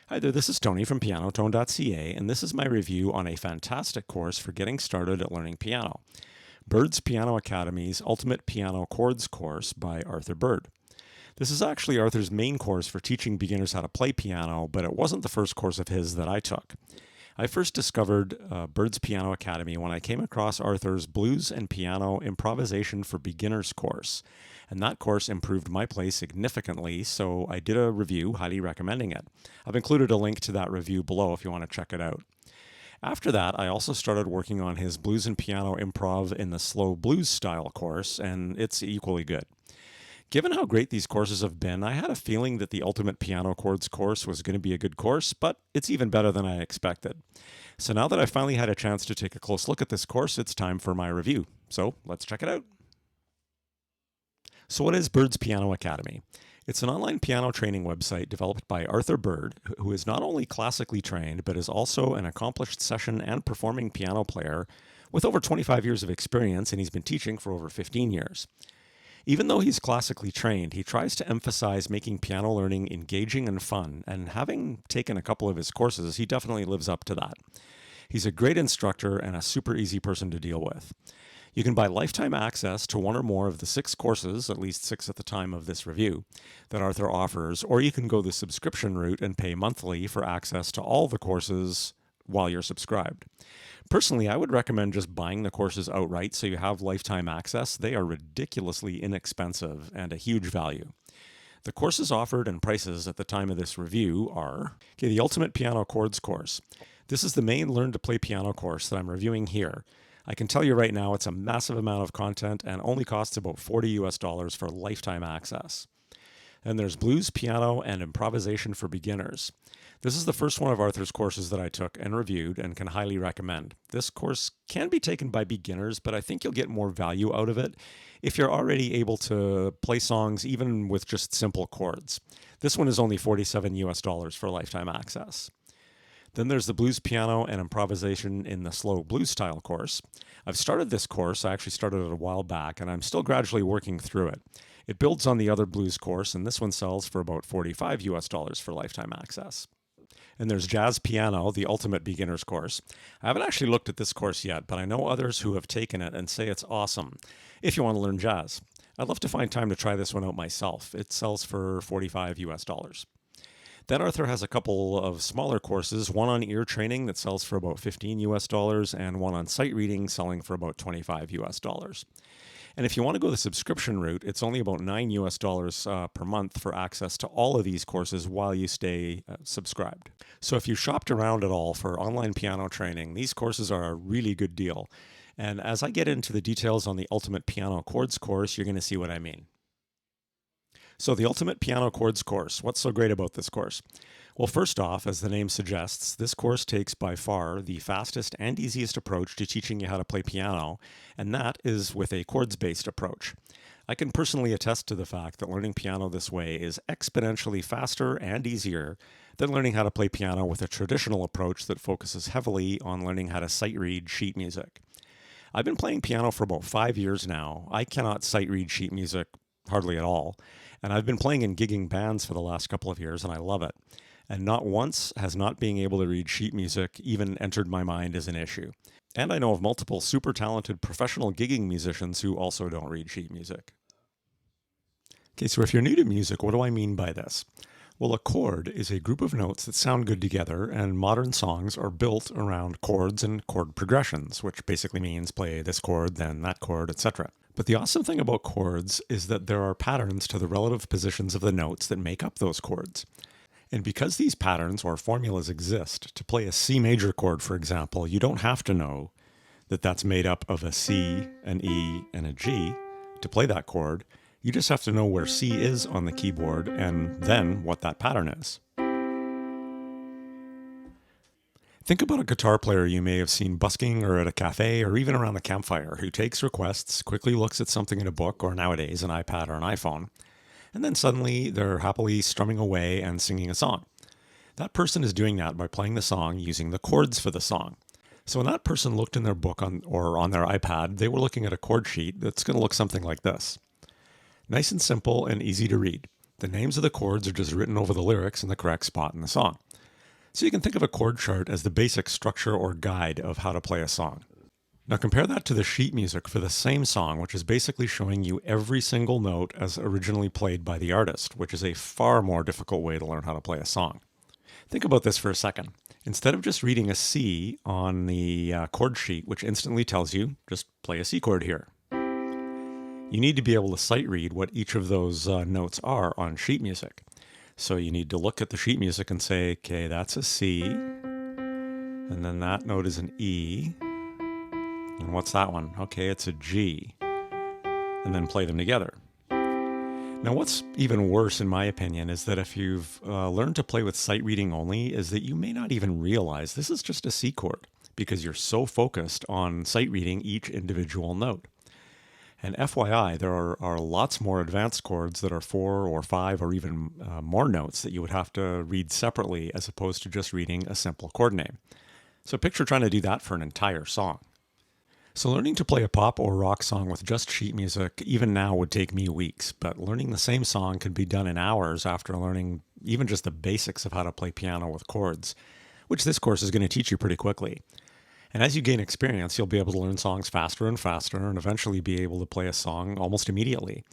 Hi there, this is Tony from pianotone.ca, and this is my review on a fantastic course for getting started at learning piano. Bird's Piano Academy's Ultimate Piano Chords course by Arthur Bird. This is actually Arthur's main course for teaching beginners how to play piano, but it wasn't the first course of his that I took. I first discovered Bird's Piano Academy when I came across Arthur's Blues and Piano Improvisation for Beginners course. And that course improved my play significantly, so I did a review highly recommending it. I've included a link to that review below if you want to check it out. After that, I also started working on his Blues and Piano Improv in the Slow Blues style course, and it's equally good. Given how great these courses have been, I had a feeling that the Ultimate Piano Chords course was going to be a good course, but it's even better than I expected. So now that I finally had a chance to take a close look at this course, it's time for my review. So let's check it out. So what is Bird's Piano Academy? It's an online piano training website developed by Arthur Bird, who is not only classically trained, but is also an accomplished session and performing piano player with over 25 years of experience, and he's been teaching for over 15 years. Even though he's classically trained, he tries to emphasize making piano learning engaging and fun, and having taken a couple of his courses, he definitely lives up to that. He's a great instructor and a super easy person to deal with. You can buy lifetime access to one or more of the 6 courses, at least 6 at the time of this review, that Arthur offers, or you can go the subscription route and pay monthly for access to all the courses while you're subscribed. Personally, I would recommend just buying the courses outright so you have lifetime access. They are ridiculously inexpensive and a huge value. The courses offered and prices at the time of this review are the Ultimate Piano Chords course. This is the main Learn to Play Piano course that I'm reviewing here. I can tell you right now it's a massive amount of content and only costs about $40 for lifetime access. And there's Blues, Piano, and Improvisation for Beginners. This is the first one of Arthur's courses that I took and reviewed and can highly recommend. This course can be taken by beginners, but I think you'll get more value out of it if you're already able to play songs even with just simple chords. This one is only $47 for lifetime access. Then there's the Blues, Piano, and Improvisation in the Slow Blues style course. I've started this course, I actually started it a while back, and I'm still gradually working through it. It builds on the other blues course, and this one sells for about $45 for lifetime access. And there's Jazz Piano, the Ultimate Beginners course. I haven't actually looked at this course yet, but I know others who have taken it and say it's awesome if you want to learn jazz. I'd love to find time to try this one out myself. It sells for $45. Then Arthur has a couple of smaller courses, one on ear training that sells for about $15 and one on sight reading selling for about $25. And if you want to go the subscription route, it's only about $9 per month for access to all of these courses while you stay subscribed. So if you shopped around at all for online piano training, these courses are a really good deal. And as I get into the details on the Ultimate Piano Chords course, you're going to see what I mean. So the Ultimate Piano Chords course, what's so great about this course? Well, first off, as the name suggests, this course takes by far the fastest and easiest approach to teaching you how to play piano, and that is with a chords-based approach. I can personally attest to the fact that learning piano this way is exponentially faster and easier than learning how to play piano with a traditional approach that focuses heavily on learning how to sight read sheet music. I've been playing piano for about 5 years now. I cannot sight read sheet music hardly at all. And I've been playing in gigging bands for the last couple of years, and I love it. And not once has not being able to read sheet music even entered my mind as an issue. And I know of multiple super talented professional gigging musicians who also don't read sheet music. Okay, so if you're new to music, what do I mean by this? Well, a chord is a group of notes that sound good together, and modern songs are built around chords and chord progressions, which basically means play this chord, then that chord, etc. But the awesome thing about chords is that there are patterns to the relative positions of the notes that make up those chords. And because these patterns or formulas exist, to play a C major chord, for example, you don't have to know that that's made up of a C, an E, and a G to play that chord. You just have to know where C is on the keyboard and then what that pattern is. Think about a guitar player you may have seen busking or at a cafe or even around the campfire who takes requests, quickly looks at something in a book or nowadays an iPad or an iPhone, and then suddenly they're happily strumming away and singing a song. That person is doing that by playing the song using the chords for the song. So when that person looked in their book or on their iPad, they were looking at a chord sheet that's going to look something like this. Nice and simple and easy to read. The names of the chords are just written over the lyrics in the correct spot in the song. So you can think of a chord chart as the basic structure or guide of how to play a song. Now compare that to the sheet music for the same song, which is basically showing you every single note as originally played by the artist, which is a far more difficult way to learn how to play a song. Think about this for a second. Instead of just reading a C on the chord sheet, which instantly tells you, just play a C chord here, you need to be able to sight read what each of those notes are on sheet music. So you need to look at the sheet music and say, okay, that's a C, and then that note is an E, and what's that one? Okay, it's a G, and then play them together. Now, what's even worse, in my opinion, is that if you've learned to play with sight reading only, is that you may not even realize this is just a C chord because you're so focused on sight reading each individual note. And FYI, there are lots more advanced chords that are 4 or 5 or even more notes that you would have to read separately as opposed to just reading a simple chord name. So picture trying to do that for an entire song. So learning to play a pop or rock song with just sheet music, even now, would take me weeks, but learning the same song can be done in hours after learning even just the basics of how to play piano with chords, which this course is going to teach you pretty quickly. And as you gain experience, you'll be able to learn songs faster and faster and eventually be able to play a song almost immediately.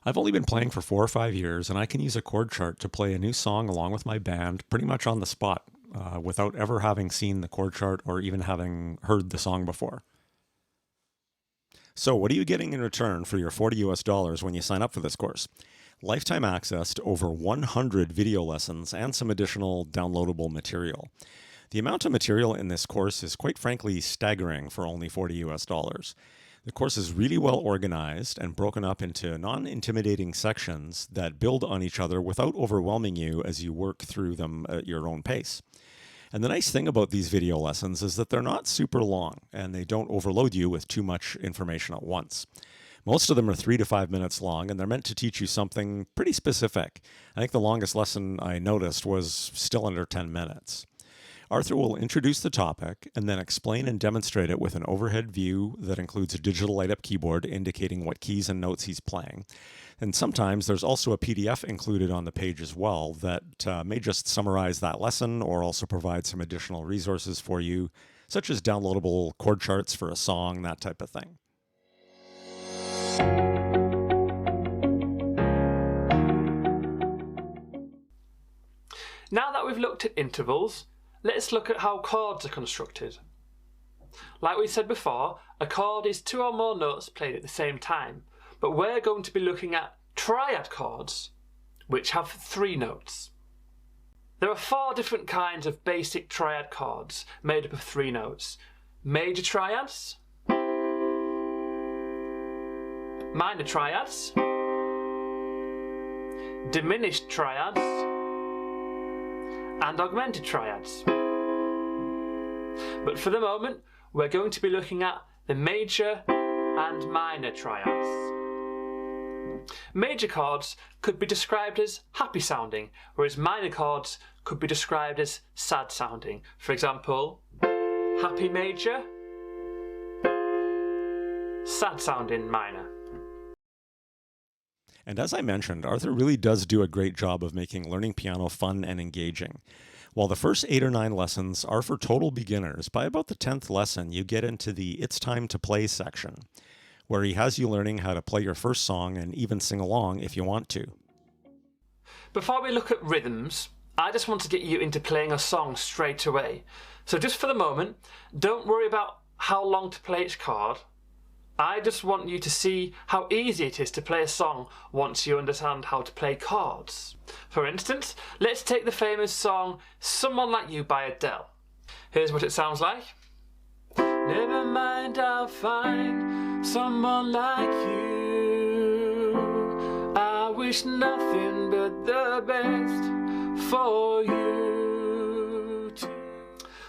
I've only been playing for 4 or 5 years, and I can use a chord chart to play a new song along with my band pretty much on the spot, without ever having seen the chord chart or even having heard the song before. So what are you getting in return for your $40 when you sign up for this course? Lifetime access to over 100 video lessons and some additional downloadable material. The amount of material in this course is quite frankly staggering for only $40. The course is really well organized and broken up into non-intimidating sections that build on each other without overwhelming you as you work through them at your own pace. And the nice thing about these video lessons is that they're not super long and they don't overload you with too much information at once. Most of them are 3 to 5 minutes long and they're meant to teach you something pretty specific. I think the longest lesson I noticed was still under 10 minutes. Arthur will introduce the topic and then explain and demonstrate it with an overhead view that includes a digital light-up keyboard indicating what keys and notes he's playing. And sometimes there's also a PDF included on the page as well that may just summarize that lesson or also provide some additional resources for you, such as downloadable chord charts for a song, that type of thing. Now that we've looked at intervals, let's look at how chords are constructed. Like we said before, a chord is 2 or more notes played at the same time, but we're going to be looking at triad chords, which have 3 notes. There are 4 different kinds of basic triad chords made up of 3 notes. Major triads, minor triads, diminished triads, and augmented triads. But for the moment, we're going to be looking at the major and minor triads. Major chords could be described as happy sounding, whereas minor chords could be described as sad sounding. For example, happy major, sad sounding minor. And as I mentioned, Arthur really does do a great job of making learning piano fun and engaging. While the first 8 or 9 lessons are for total beginners, by about the 10th lesson, you get into the It's Time to Play section, where he has you learning how to play your first song and even sing along if you want to. Before we look at rhythms, I just want to get you into playing a song straight away. So just for the moment, don't worry about how long to play each chord. I just want you to see how easy it is to play a song once you understand how to play chords. For instance, let's take the famous song Someone Like You by Adele. Here's what it sounds like. Never mind, I'll find someone like you. I wish nothing but the best for you too.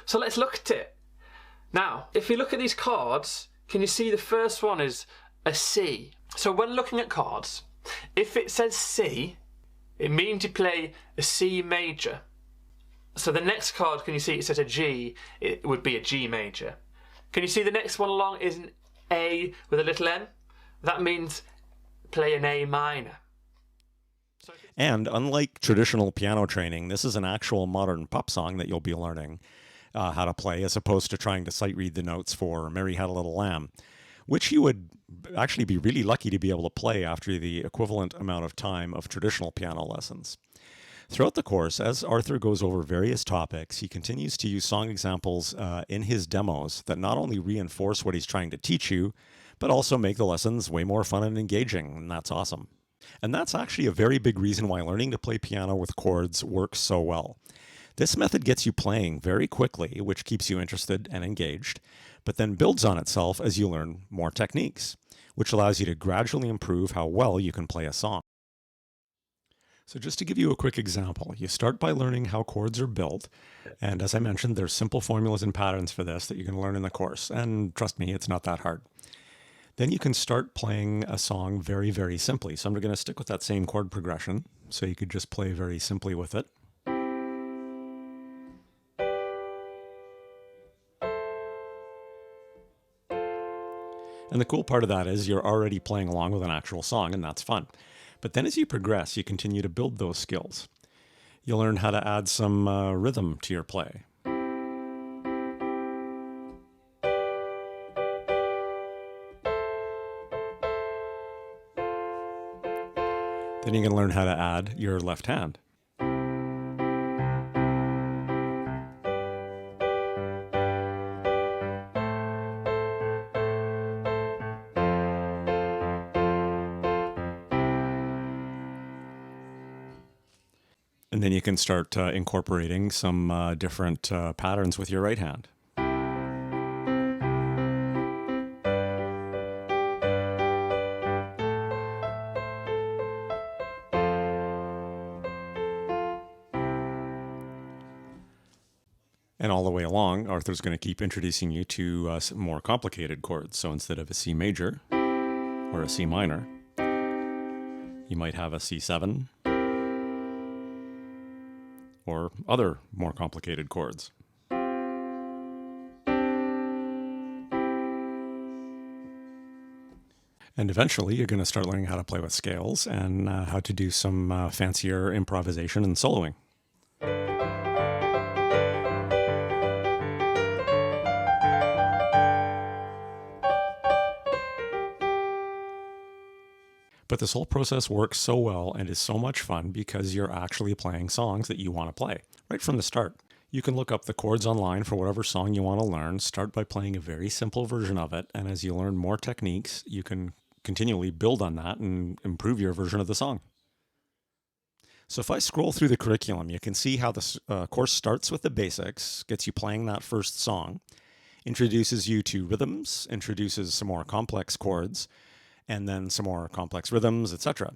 So let's look at it. Now, if you look at these chords, can you see the first one is a C? So when looking at chords, if it says C, it means you play a C major. So the next chord, can you see it says a G, it would be a G major. Can you see the next one along is an A with a little n? That means play an A minor. And unlike traditional piano training, this is an actual modern pop song that you'll be learning how to play, as opposed to trying to sight read the notes for Mary Had a Little Lamb, which you would actually be really lucky to be able to play after the equivalent amount of time of traditional piano lessons. Throughout the course, as Arthur goes over various topics, he continues to use song examples in his demos that not only reinforce what he's trying to teach you, but also make the lessons way more fun and engaging, and that's awesome. And that's actually a very big reason why learning to play piano with chords works so well. This method gets you playing very quickly, which keeps you interested and engaged, but then builds on itself as you learn more techniques, which allows you to gradually improve how well you can play a song. So just to give you a quick example, you start by learning how chords are built, and as I mentioned, there's simple formulas and patterns for this that you can learn in the course, and trust me, it's not that hard. Then you can start playing a song very, very simply. So I'm going to stick with that same chord progression, so you could just play very simply with it. And the cool part of that is you're already playing along with an actual song, and that's fun. But then as you progress, you continue to build those skills. You'll learn how to add some rhythm to your play. Then you can learn how to add your left hand. And then you can start incorporating some different patterns with your right hand. And all the way along, Arthur's going to keep introducing you to some more complicated chords. So instead of a C major or a C minor, you might have a C7 or other more complicated chords. And eventually, you're going to start learning how to play with scales and how to do some fancier improvisation and soloing. But this whole process works so well and is so much fun because you're actually playing songs that you want to play right from the start. You can look up the chords online for whatever song you want to learn, start by playing a very simple version of it, and as you learn more techniques, you can continually build on that and improve your version of the song. So if I scroll through the curriculum, you can see how this course starts with the basics, gets you playing that first song, introduces you to rhythms, introduces some more complex chords, and then some more complex rhythms, etc.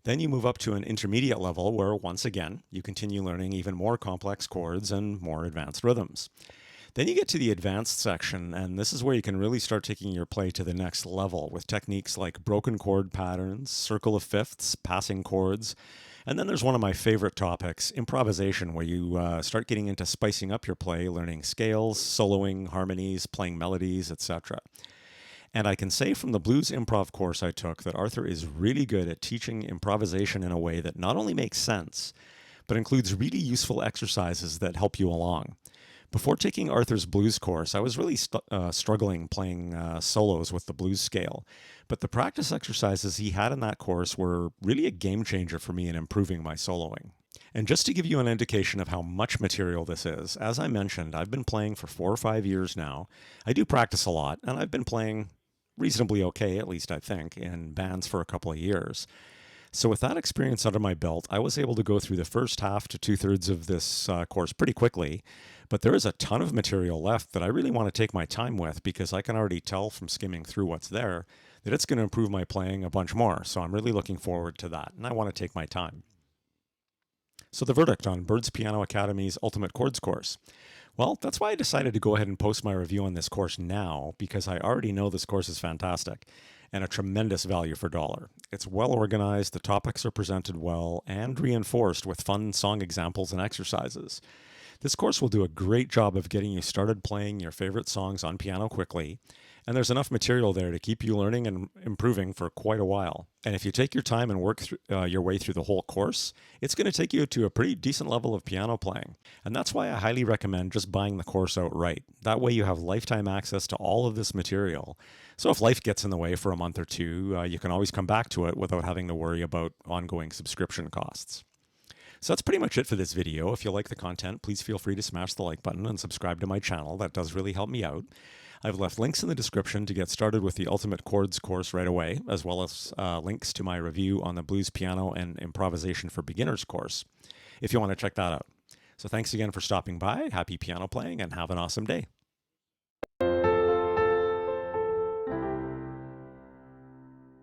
Then you move up to an intermediate level where, once again, you continue learning even more complex chords and more advanced rhythms. Then you get to the advanced section, and this is where you can really start taking your play to the next level with techniques like broken chord patterns, circle of fifths, passing chords, and then there's one of my favorite topics, improvisation, where you start getting into spicing up your play, learning scales, soloing, harmonies, playing melodies, etc. And I can say from the blues improv course I took that Arthur is really good at teaching improvisation in a way that not only makes sense, but includes really useful exercises that help you along. Before taking Arthur's blues course, I was really struggling playing solos with the blues scale. But the practice exercises he had in that course were really a game changer for me in improving my soloing. And just to give you an indication of how much material this is, as I mentioned, I've been playing for 4 or 5 years now. I do practice a lot, and I've been playing reasonably okay, at least I think, in bands for a couple of years. So with that experience under my belt, I was able to go through the first half to 2/3 of this course pretty quickly, but there is a ton of material left that I really want to take my time with because I can already tell from skimming through what's there that it's going to improve my playing a bunch more. So I'm really looking forward to that, and I want to take my time. So the verdict on Bird's Piano Academy's Ultimate Chords course. Well, that's why I decided to go ahead and post my review on this course now, because I already know this course is fantastic and a tremendous value for dollar. It's well organized, the topics are presented well, and reinforced with fun song examples and exercises. This course will do a great job of getting you started playing your favorite songs on piano quickly, And there's enough material there to keep you learning and improving for quite a while. And if you take your time and work your way through the whole course, it's going to take you to a pretty decent level of piano playing. And that's why I highly recommend just buying the course outright. That way you have lifetime access to all of this material. So if life gets in the way for a month or two, you can always come back to it without having to worry about ongoing subscription costs. So that's pretty much it for this video. If you like the content, please feel free to smash the like button and subscribe to my channel. That does really help me out. I've left links in the description to get started with the Ultimate Chords course right away, as well as links to my review on the Blues Piano and Improvisation for Beginners course, if you want to check that out. So thanks again for stopping by. Happy piano playing and have an awesome day.